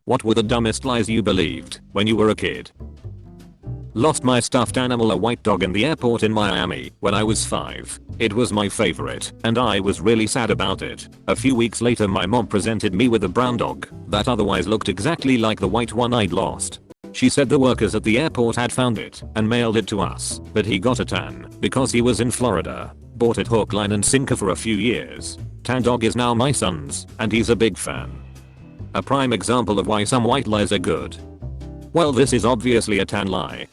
What were the dumbest lies you believed when you were a kid? Lost my stuffed animal, a white dog, in the airport in Miami when I was 5. It was my favorite and I was really sad about it. A few weeks later my mom presented me with a brown dog that otherwise looked exactly like the white one I'd lost. She said the workers at the airport had found it and mailed it to us, but he got a tan because he was in Florida. Bought it hook, line and sinker for a few years. Tan dog is now my son's and he's a big fan. A prime example of why some white lies are good. Well, this is obviously a tan lie.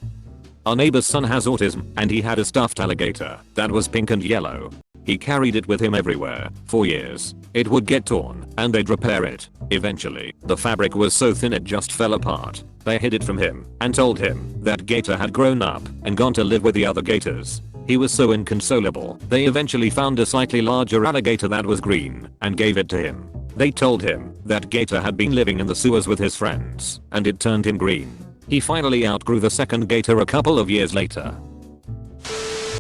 Our neighbor's son has autism and he had a stuffed alligator that was pink and yellow. He carried it with him everywhere for years. It would get torn and they'd repair it. Eventually, the fabric was so thin it just fell apart. They hid it from him and told him that gator had grown up and gone to live with the other gators. He was so inconsolable, they eventually found a slightly larger alligator that was green and gave it to him. They told him that gator had been living in the sewers with his friends and it turned him green. He finally outgrew the second gator a couple of years later.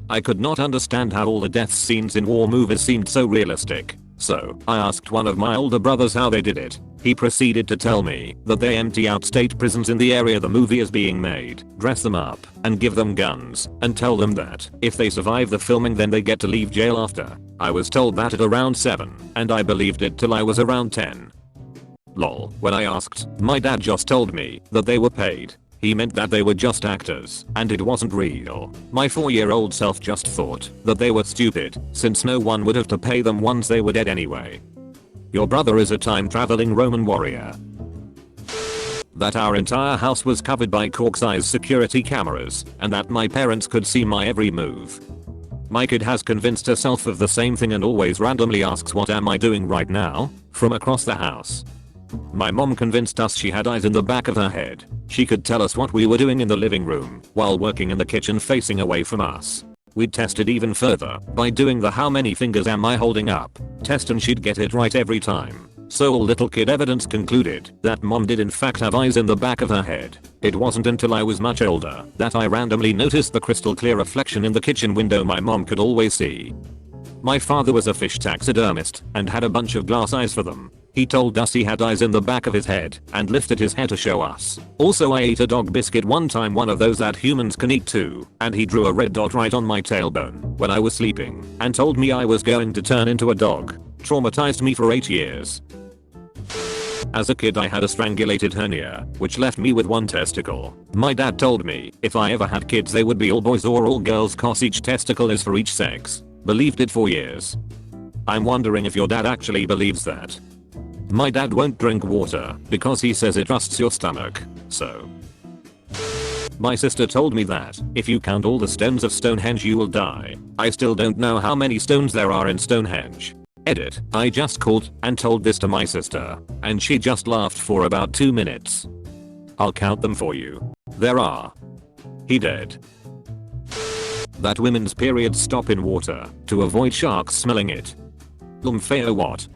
I could not understand how all the death scenes in war movies seemed so realistic. So I asked one of my older brothers how they did it. He proceeded to tell me that they empty out state prisons in the area the movie is being made, dress them up, and give them guns, and tell them that if they survive the filming then they get to leave jail after. I was told that at around 7, and I believed it till I was around 10. Lol. When I asked, my dad just told me that they were paid. He meant that they were just actors and it wasn't real. My 4-year-old self just thought that they were stupid since no one would have to pay them once they were dead anyway. Your brother is a time-traveling Roman warrior. That our entire house was covered by cork-sized security cameras and that my parents could see my every move. My kid has convinced herself of the same thing and always randomly asks, what am I doing right now? From across the house. My mom convinced us she had eyes in the back of her head. She could tell us what we were doing in the living room while working in the kitchen facing away from us. We'd tested even further by doing the how many fingers am I holding up test and she'd get it right every time. So all little kid evidence concluded that mom did in fact have eyes in the back of her head. It wasn't until I was much older that I randomly noticed the crystal clear reflection in the kitchen window my mom could always see. My father was a fish taxidermist and had a bunch of glass eyes for them. He told us he had eyes in the back of his head and lifted his head to show us. Also, I ate a dog biscuit one time, one of those that humans can eat too, and he drew a red dot right on my tailbone when I was sleeping and told me I was going to turn into a dog. Traumatized me for 8 years. As a kid I had a strangulated hernia, which left me with one testicle. My dad told me if I ever had kids they would be all boys or all girls cause each testicle is for each sex. Believed it for years. I'm wondering if your dad actually believes that. My dad won't drink water because he says it rusts your stomach, so. My sister told me that if you count all the stones of Stonehenge you will die. I still don't know how many stones there are in Stonehenge. Edit. I just called and told this to my sister, and she just laughed for about 2 minutes. I'll count them for you. There are. He dead. That women's periods stop in water to avoid sharks smelling it. Lumpheo what?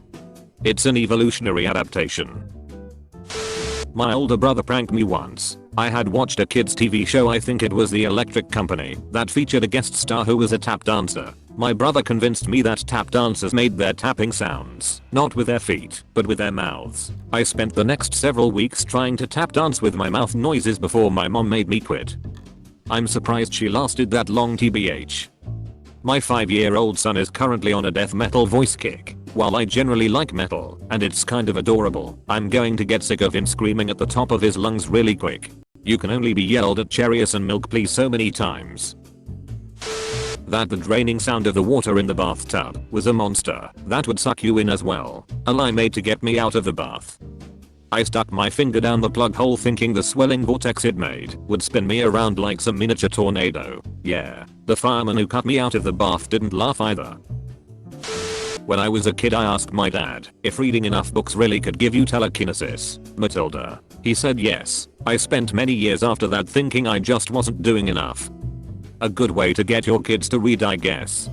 It's an evolutionary adaptation. My older brother pranked me once. I had watched a kids TV show, I think it was The Electric Company, that featured a guest star who was a tap dancer. My brother convinced me that tap dancers made their tapping sounds, not with their feet, but with their mouths. I spent the next several weeks trying to tap dance with my mouth noises before my mom made me quit. I'm surprised she lasted that long, tbh. My 5-year-old son is currently on a death metal voice kick. While I generally like metal, and it's kind of adorable, I'm going to get sick of him screaming at the top of his lungs really quick. You can only be yelled at Cheerios and milk please so many times. That the draining sound of the water in the bathtub was a monster that would suck you in as well. A lie made to get me out of the bath. I stuck my finger down the plug hole thinking the swelling vortex it made would spin me around like some miniature tornado. Yeah, the fireman who cut me out of the bath didn't laugh either. When I was a kid I asked my dad if reading enough books really could give you telekinesis. Matilda. He said yes. I spent many years after that thinking I just wasn't doing enough. A good way to get your kids to read, I guess.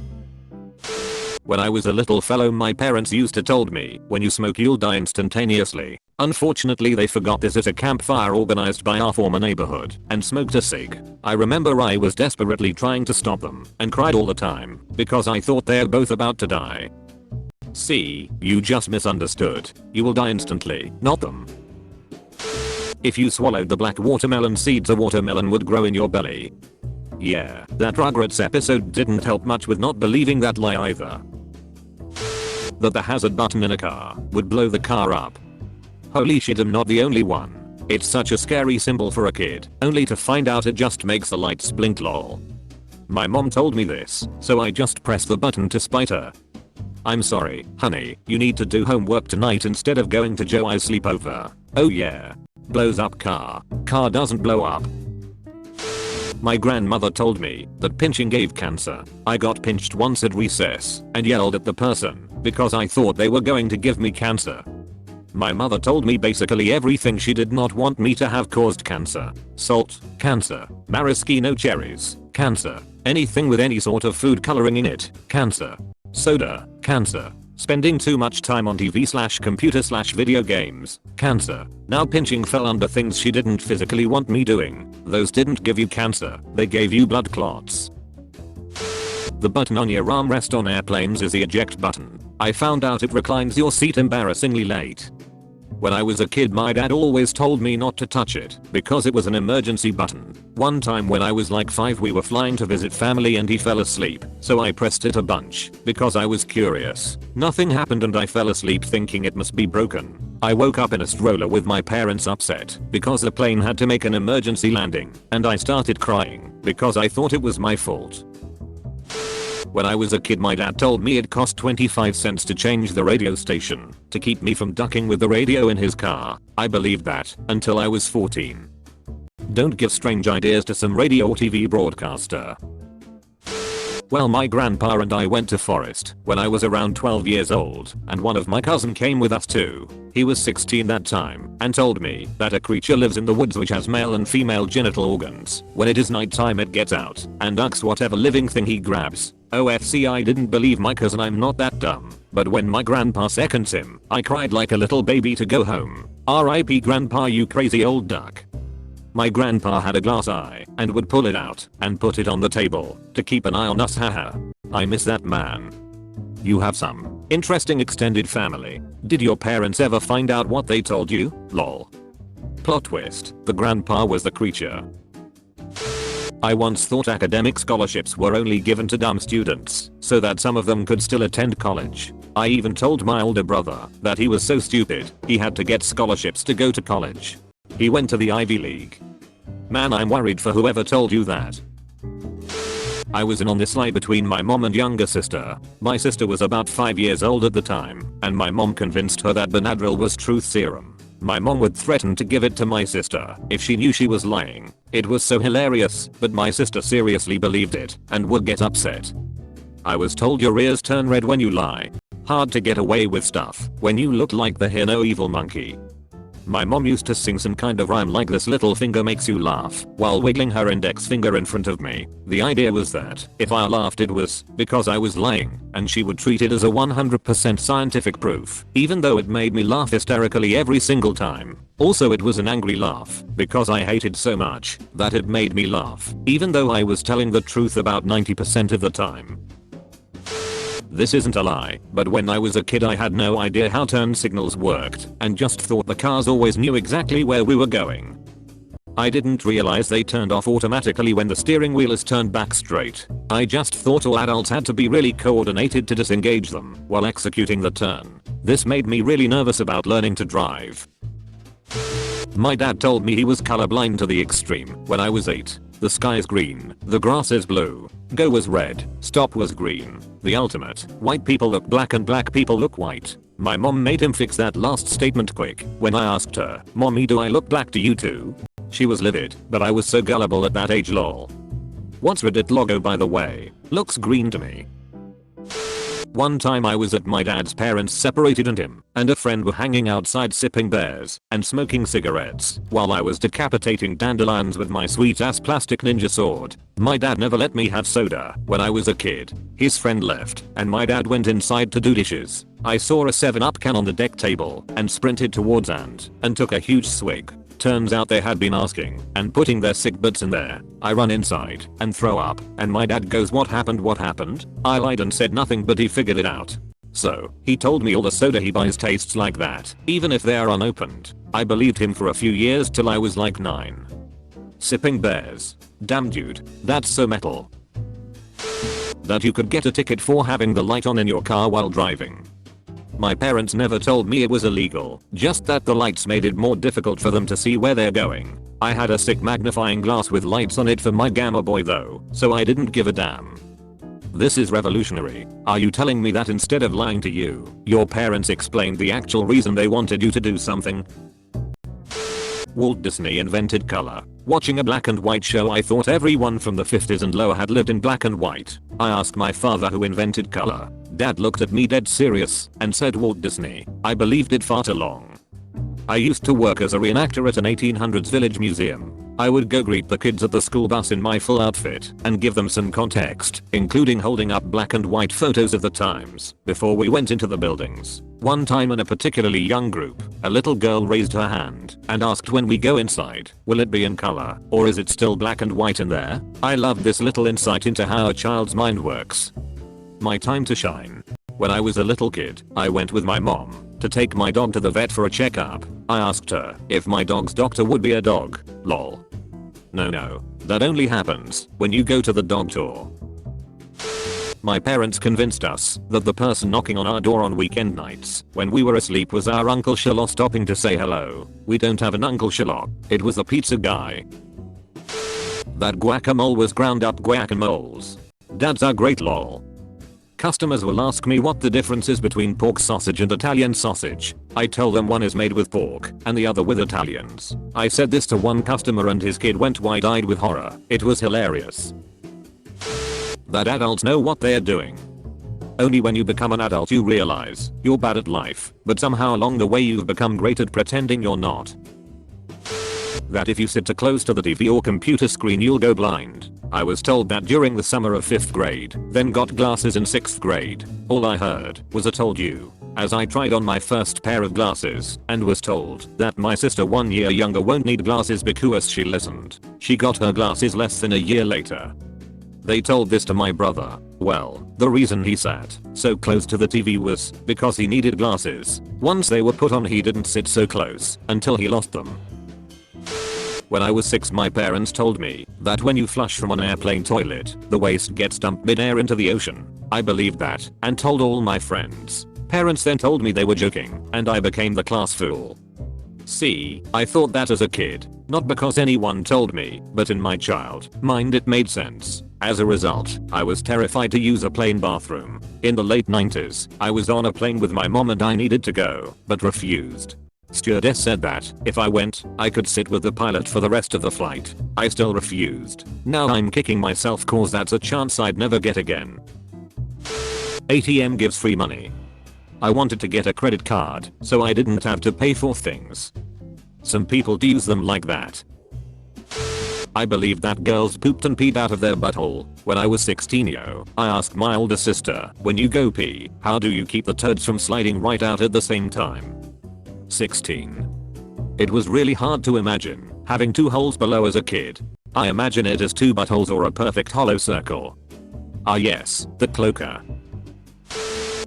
When I was a little fellow my parents used to told me when you smoke you'll die instantaneously. Unfortunately they forgot this at a campfire organized by our former neighborhood and smoked a cig. I remember I was desperately trying to stop them and cried all the time because I thought they're both about to die. See, you just misunderstood. You will die instantly, not them. If you swallowed the black watermelon seeds, a watermelon would grow in your belly. Yeah, that Rugrats episode didn't help much with not believing that lie either. That the hazard button in a car would blow the car up. Holy shit, I'm not the only one. It's such a scary symbol for a kid, only to find out it just makes the lights blink lol. My mom told me this, so I just pressed the button to spite her. I'm sorry, honey, you need to do homework tonight instead of going to Joey's sleepover. Oh yeah. Blows up car. Car doesn't blow up. My grandmother told me that pinching gave cancer. I got pinched once at recess and yelled at the person because I thought they were going to give me cancer. My mother told me basically everything she did not want me to have caused cancer. Salt, cancer. Maraschino cherries, cancer. Anything with any sort of food coloring in it, cancer. Soda, cancer. Spending too much time on TV/computer/video games, cancer. Now pinching fell under things she didn't physically want me doing. Those didn't give you cancer, they gave you blood clots. The button on your armrest on airplanes is the eject button. I found out it reclines your seat embarrassingly late. When I was a kid, my dad always told me not to touch it because it was an emergency button. One time when I was like 5, we were flying to visit family and he fell asleep, so I pressed it a bunch because I was curious. Nothing happened and I fell asleep thinking it must be broken. I woke up in a stroller with my parents upset because the plane had to make an emergency landing, and I started crying because I thought it was my fault. When I was a kid, my dad told me it cost 25 cents to change the radio station to keep me from ducking with the radio in his car. I believed that until I was 14. Don't give strange ideas to some radio or TV broadcaster. Well, my grandpa and I went to forest when I was around 12 years old, and one of my cousin came with us too. He was 16 that time and told me that a creature lives in the woods which has male and female genital organs. When it is nighttime it gets out and ducks whatever living thing he grabs. OFC, I didn't believe my cousin, I'm not that dumb. But when my grandpa seconds him, I cried like a little baby to go home. RIP grandpa, you crazy old duck. My grandpa had a glass eye and would pull it out and put it on the table to keep an eye on us, haha. I miss that man. You have some interesting extended family. Did your parents ever find out what they told you? Lol. Plot twist, the grandpa was the creature. I once thought academic scholarships were only given to dumb students so that some of them could still attend college. I even told my older brother that he was so stupid he had to get scholarships to go to college. He went to the Ivy League. Man, I'm worried for whoever told you that. I was in on this lie between my mom and younger sister. My sister was about 5 years old at the time, and my mom convinced her that Benadryl was truth serum. My mom would threaten to give it to my sister if she knew she was lying. It was so hilarious, but my sister seriously believed it and would get upset. I was told your ears turn red when you lie. Hard to get away with stuff when you look like the Hear No Evil monkey. My mom used to sing some kind of rhyme like this little finger makes you laugh while wiggling her index finger in front of me. The idea was that if I laughed it was because I was lying, and she would treat it as a 100% scientific proof, even though it made me laugh hysterically every single time. Also, it was an angry laugh because I hated so much that it made me laugh, even though I was telling the truth about 90% of the time. This isn't a lie, but when I was a kid I had no idea how turn signals worked and just thought the cars always knew exactly where we were going. I didn't realize they turned off automatically when the steering wheel is turned back straight. I just thought all adults had to be really coordinated to disengage them while executing the turn. This made me really nervous about learning to drive. My dad told me he was colorblind to the extreme when I was 8. The sky is green, the grass is blue, go was red, stop was green. The ultimate, white people look black and black people look white. My mom made him fix that last statement quick when I asked her, "Mommy, do I look black to you too?" She was livid, but I was so gullible at that age, lol. What's Reddit logo, by the way? Looks green to me. One time I was at my dad's parents separated and him and a friend were hanging outside sipping beers and smoking cigarettes while I was decapitating dandelions with my sweet ass plastic ninja sword. My dad never let me have soda when I was a kid. His friend left and my dad went inside to do dishes. I saw a 7-Up can on the deck table and sprinted towards and took a huge swig. Turns out they had been asking and putting their sick butts in there. I run inside and throw up and my dad goes, what happened? I lied and said nothing, but he figured it out. So, he told me all the soda he buys tastes like that, even if they are unopened. I believed him for a few years till I was like 9. Sipping bears. Damn dude, that's so metal. That you could get a ticket for having the light on in your car while driving. My parents never told me it was illegal, just that the lights made it more difficult for them to see where they're going. I had a sick magnifying glass with lights on it for my Gamma Boy though, so I didn't give a damn. This is revolutionary. Are you telling me that instead of lying to you, your parents explained the actual reason they wanted you to do something? Walt Disney invented color. Watching a black and white show, I thought everyone from the 50s and lower had lived in black and white. I asked my father who invented color. Dad looked at me dead serious and said Walt Disney. I believed it far too long. I used to work as a reenactor at an 1800s village museum. I would go greet the kids at the school bus in my full outfit and give them some context, including holding up black and white photos of the times before we went into the buildings. One time in a particularly young group, a little girl raised her hand and asked, when we go inside, will it be in color or is it still black and white in there? I loved this little insight into how a child's mind works. My time to shine. When I was a little kid, I went with my mom to take my dog to the vet for a checkup. I asked her if my dog's doctor would be a dog. Lol. No, that only happens when you go to the dog tour. My parents convinced us that the person knocking on our door on weekend nights when we were asleep was our Uncle Sherlock stopping to say hello. We don't have an Uncle Sherlock. It was the pizza guy. That guacamole was ground up guacamoles. Dads are great lol. Customers will ask me what the difference is between pork sausage and Italian sausage. I tell them one is made with pork and the other with Italians. I said this to one customer and his kid went wide-eyed with horror. It was hilarious. That adults know what they're doing. Only when you become an adult you realize you're bad at life, but somehow along the way you've become great at pretending you're not. That if you sit too close to the TV or computer screen you'll go blind. I was told that during the summer of 5th grade, then got glasses in 6th grade. All I heard was "I told you" as I tried on my first pair of glasses and was told that my sister 1 year younger won't need glasses because she listened. She got her glasses less than a year later. They told this to my brother. Well, the reason he sat so close to the TV was because he needed glasses. Once they were put on he didn't sit so close until he lost them. When I was 6 my parents told me that when you flush from an airplane toilet, the waste gets dumped mid-air into the ocean. I believed that and told all my friends. Parents then told me they were joking and I became the class fool. See, I thought that as a kid, not because anyone told me, but in my child mind it made sense. As a result, I was terrified to use a plane bathroom. In the late 90s, I was on a plane with my mom and I needed to go, but refused. Stewardess said that if I went, I could sit with the pilot for the rest of the flight. I still refused. Now I'm kicking myself cause that's a chance I'd never get again. ATM gives free money. I wanted to get a credit card so I didn't have to pay for things. Some people do use them like that. I believe that girls pooped and peed out of their butthole. When I was 16 I asked my older sister, when you go pee, how do you keep the turds from sliding right out at the same time? 16. It was really hard to imagine having 2 holes below as a kid. I imagine it as 2 buttholes or a perfect hollow circle. Ah yes, the cloaker.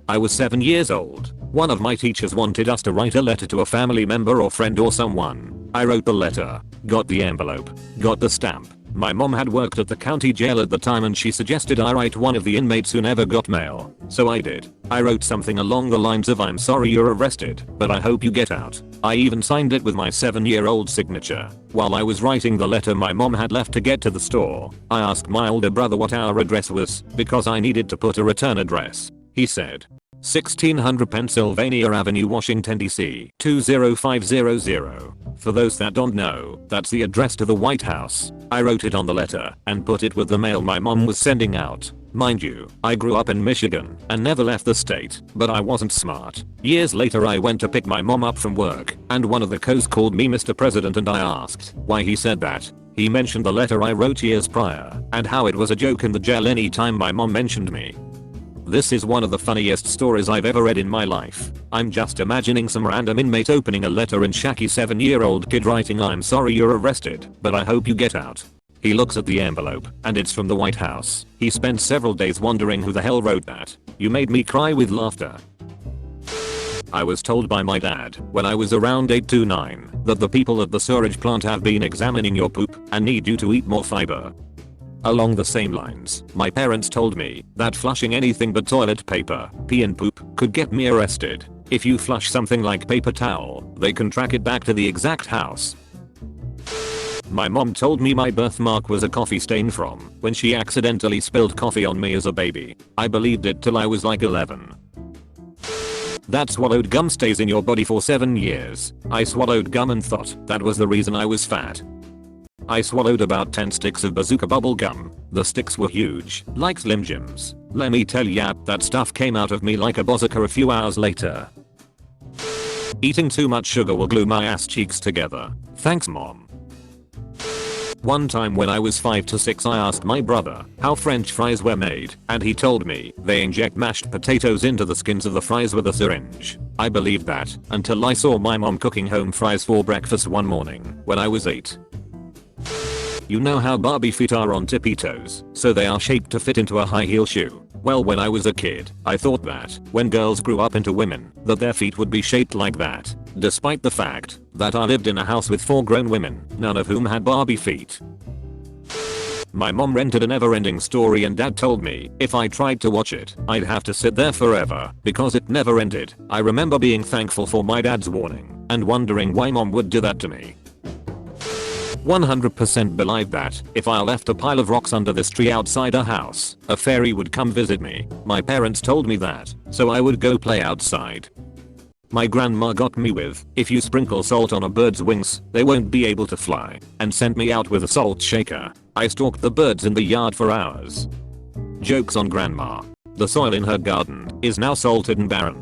I was 7 years old. One of my teachers wanted us to write a letter to a family member or friend or someone. I wrote the letter, got the envelope, got the stamp. My mom had worked at the county jail at the time and she suggested I write one of the inmates who never got mail. So I did. I wrote something along the lines of "I'm sorry you're arrested, but I hope you get out." I even signed it with my 7-year-old signature. While I was writing the letter my mom had left to get to the store, I asked my older brother what our address was because I needed to put a return address. He said 1600 Pennsylvania Avenue, Washington, D.C. 20500. For those that don't know, that's the address to the White House. I wrote it on the letter and put it with the mail my mom was sending out. Mind you, I grew up in Michigan and never left the state, but I wasn't smart. Years later I went to pick my mom up from work and one of the co's called me Mr. President and I asked why he said that. He mentioned the letter I wrote years prior and how it was a joke in the jail anytime my mom mentioned me. This is one of the funniest stories I've ever read in my life. I'm just imagining some random inmate opening a letter and shaky 7-year-old kid writing "I'm sorry you're arrested, but I hope you get out." He looks at the envelope, and it's from the White House. He spent several days wondering who the hell wrote that. You made me cry with laughter. I was told by my dad, when I was around 8 to 9, that the people at the sewage plant have been examining your poop and need you to eat more fiber. Along the same lines, my parents told me that flushing anything but toilet paper, pee and poop could get me arrested. If you flush something like paper towel, they can track it back to the exact house. My mom told me my birthmark was a coffee stain from when she accidentally spilled coffee on me as a baby. I believed it till I was like 11. That swallowed gum stays in your body for 7 years. I swallowed gum and thought that was the reason I was fat. I swallowed about 10 sticks of bazooka bubble gum. The sticks were huge, like Slim Jims. Let me tell ya, that stuff came out of me like a bazooka a few hours later. Eating too much sugar will glue my ass cheeks together. Thanks mom. One time when I was 5 to 6 I asked my brother how french fries were made and he told me they inject mashed potatoes into the skins of the fries with a syringe. I believed that until I saw my mom cooking home fries for breakfast one morning when I was 8. You know how Barbie feet are on tippy toes, so they are shaped to fit into a high heel shoe. Well, when I was a kid, I thought that when girls grew up into women, that their feet would be shaped like that, despite the fact that I lived in a house with 4 grown women, none of whom had Barbie feet. My mom rented a Never-Ending Story and dad told me if I tried to watch it, I'd have to sit there forever because it never ended. I remember being thankful for my dad's warning and wondering why mom would do that to me. 100% believe that if I left a pile of rocks under this tree outside a house, a fairy would come visit me. My parents told me that, so I would go play outside. My grandma got me with, if you sprinkle salt on a bird's wings, they won't be able to fly, and sent me out with a salt shaker. I stalked the birds in the yard for hours. Jokes on grandma. The soil in her garden is now salted and barren.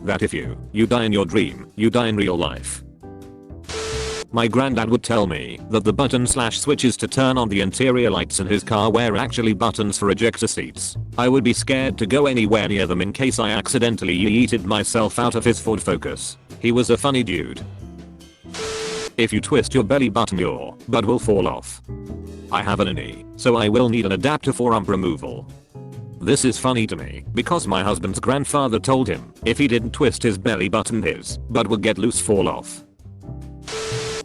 That if you die in your dream, you die in real life. My granddad would tell me that the button/switches to turn on the interior lights in his car were actually buttons for ejector seats. I would be scared to go anywhere near them in case I accidentally yeeted myself out of his Ford Focus. He was a funny dude. If you twist your belly button, your butt will fall off. I have an knee, so I will need an adapter for ump removal. This is funny to me because my husband's grandfather told him if he didn't twist his belly button his butt would get loose, fall off.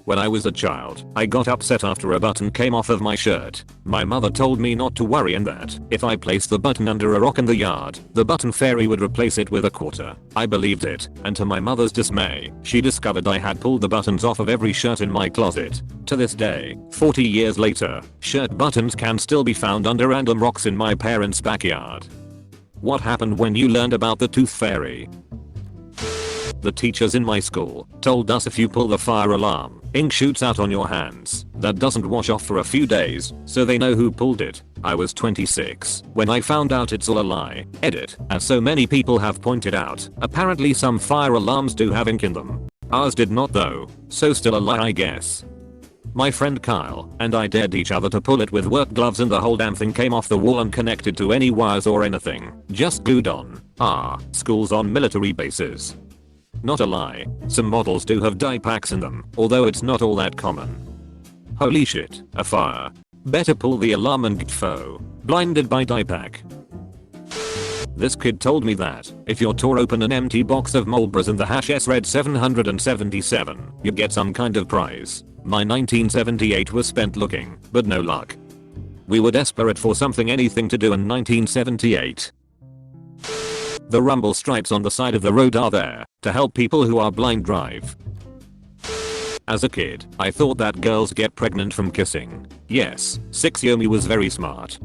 When I was a child, I got upset after a button came off of my shirt. My mother told me not to worry and that if I placed the button under a rock in the yard, the button fairy would replace it with a quarter. I believed it, and to my mother's dismay, she discovered I had pulled the buttons off of every shirt in my closet. To this day, 40 years later, shirt buttons can still be found under random rocks in my parents' backyard. What happened when you learned about the tooth fairy? The teachers in my school told us if you pull the fire alarm, ink shoots out on your hands that doesn't wash off for a few days, so they know who pulled it. I was 26 when I found out it's all a lie. Edit. As so many people have pointed out, apparently some fire alarms do have ink in them. Ours did not though, so still a lie I guess. My friend Kyle and I dared each other to pull it with work gloves and the whole damn thing came off the wall unconnected to any wires or anything, just glued on. Schools on military bases. Not a lie, some models do have dye packs in them, although it's not all that common. Holy shit, a fire. Better pull the alarm and get foe. Blinded by dye pack. This kid told me that if you tore open an empty box of Marlboros and the #S read 777, you get some kind of prize. My 1978 was spent looking, but no luck. We were desperate for anything to do in 1978. The rumble stripes on the side of the road are there to help people who are blind drive. As a kid, I thought that girls get pregnant from kissing. Yes, 6 Yomi was very smart.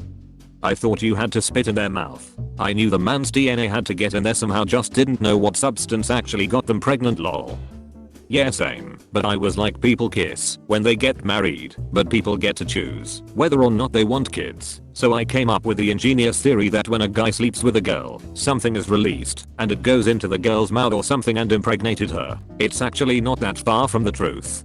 I thought you had to spit in their mouth. I knew the man's DNA had to get in there somehow, just didn't know what substance actually got them pregnant, lol. Yeah, same, but I was like, people kiss when they get married, but people get to choose whether or not they want kids. So I came up with the ingenious theory that when a guy sleeps with a girl, something is released, and it goes into the girl's mouth or something and impregnated her. It's actually not that far from the truth.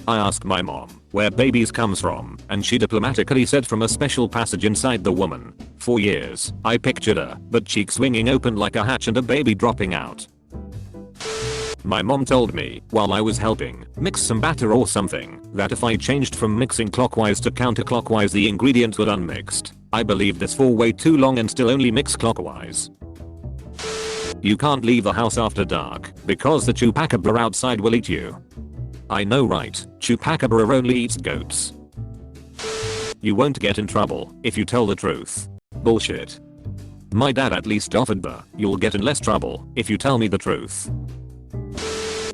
I asked my mom where babies comes from, and she diplomatically said from a special passage inside the woman. For years, I pictured her butt cheek swinging open like a hatch and a baby dropping out. My mom told me, while I was helping mix some batter or something, that if I changed from mixing clockwise to counterclockwise the ingredients would unmixed. I believed this for way too long and still only mix clockwise. You can't leave the house after dark because the chupacabra outside will eat you. I know, right? Chupacabra only eats goats. You won't get in trouble if you tell the truth. Bullshit. My dad at least offered the "you'll get in less trouble if you tell me the truth."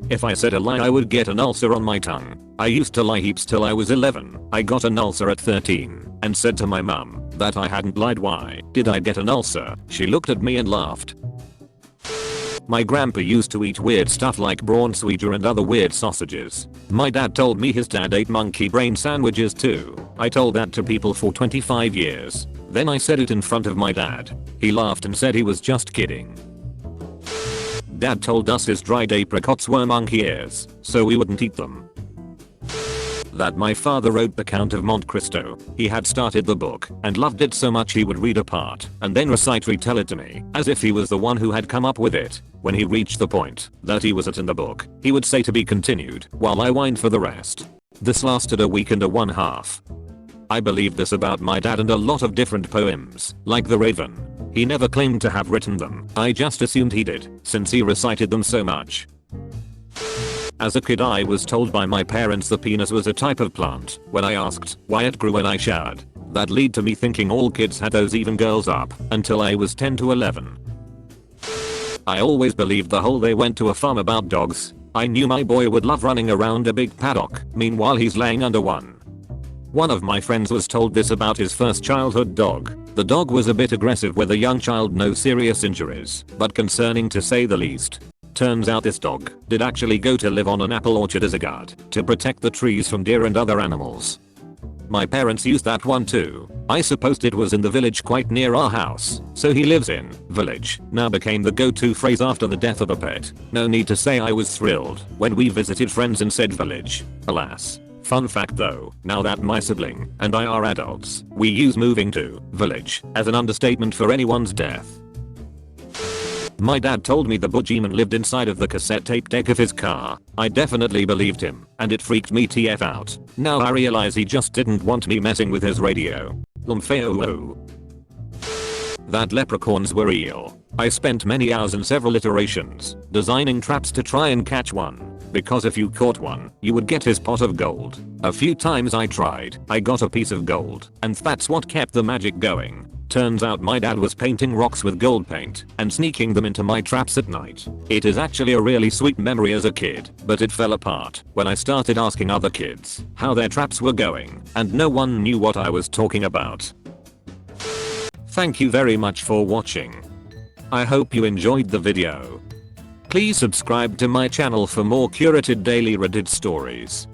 If I said a lie I would get an ulcer on my tongue. I used to lie heaps till I was 11. I got an ulcer at 13 and said to my mum that I hadn't lied. Why did I get an ulcer? She looked at me and laughed. My grandpa used to eat weird stuff like brawn sweeter and other weird sausages. My dad told me his dad ate monkey brain sandwiches too. I told that to people for 25 years. Then I said it in front of my dad. He laughed and said he was just kidding. Dad told us his dried apricots were monkey ears, so we wouldn't eat them. That my father wrote the Count of Monte Cristo. He had started the book and loved it so much he would read a part and then retell it to me as if he was the one who had come up with it. When he reached the point that he was at in the book, he would say to be continued while I whined for the rest. This lasted a week and a 1/2. I believed this about my dad and a lot of different poems, like The Raven. He never claimed to have written them. I just assumed he did, since he recited them so much. As a kid I was told by my parents the penis was a type of plant. When I asked why it grew when I showered, that led to me thinking all kids had those, even girls up until I was 10 to 11. I always believed the whole "they went to a farm" about dogs. I knew my boy would love running around a big paddock, meanwhile he's laying under one. One of my friends was told this about his first childhood dog. The dog was a bit aggressive with a young child, no serious injuries, but concerning to say the least. Turns out this dog did actually go to live on an apple orchard as a guard to protect the trees from deer and other animals. My parents used that one too. I supposed it was in the village quite near our house, so "he lives in village" now became the go-to phrase after the death of a pet. No need to say I was thrilled when we visited friends in said village. Alas. Fun fact though, now that my sibling and I are adults, we use "moving to village" as an understatement for anyone's death. My dad told me the Boogeyman lived inside of the cassette tape deck of his car. I definitely believed him, and it freaked me TF out. Now I realize he just didn't want me messing with his radio. That leprechauns were real. I spent many hours and several iterations designing traps to try and catch one, because if you caught one, you would get his pot of gold. A few times I tried, I got a piece of gold, and that's what kept the magic going. Turns out my dad was painting rocks with gold paint and sneaking them into my traps at night. It is actually a really sweet memory as a kid, but it fell apart when I started asking other kids how their traps were going, and no one knew what I was talking about. Thank you very much for watching. I hope you enjoyed the video. Please subscribe to my channel for more curated daily Reddit stories.